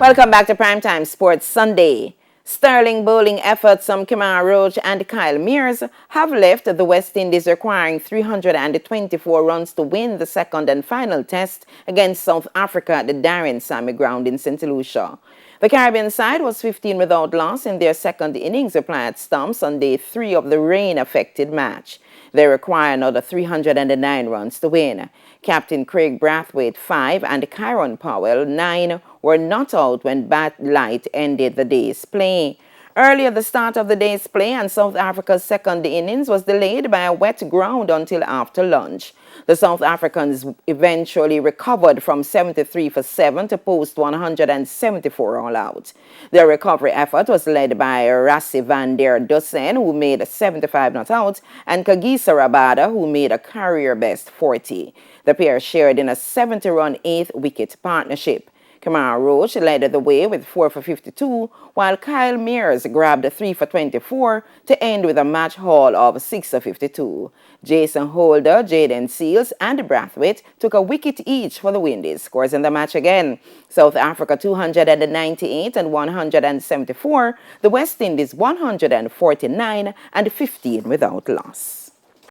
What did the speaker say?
Welcome back to Primetime Sports Sunday. Sterling bowling efforts from Kemar Roach and Kyle Mears have left the West Indies requiring 324 runs to win the second and final test against South Africa at the Darren Sammy ground in St. Lucia. The Caribbean side was 15 without loss in their second innings reply at stumps on day 3 of the rain-affected match. They require another 309 runs to win. Captain Craig Brathwaite, 5, and Kyron Powell, 9, were not out when bad light ended the day's play. Earlier, the start of the day's play and South Africa's second innings was delayed by a wet ground until after lunch. The South Africans eventually recovered from 73 for 7 to post 174 all out. Their recovery effort was led by Rassie van der Dussen, who made 75 not out, and Kagiso Rabada, who made a career-best 40. The pair shared in a 70-run eighth-wicket partnership. Kemar Roach led the way with 4 for 52, while Kyle Mears grabbed 3 for 24 to end with a match haul of 6 for 52. Jason Holder, Jaden Seals, and Brathwaite took a wicket each for the Windies. Scores in the match again: South Africa 298 and 174, the West Indies 149 and 15 without loss.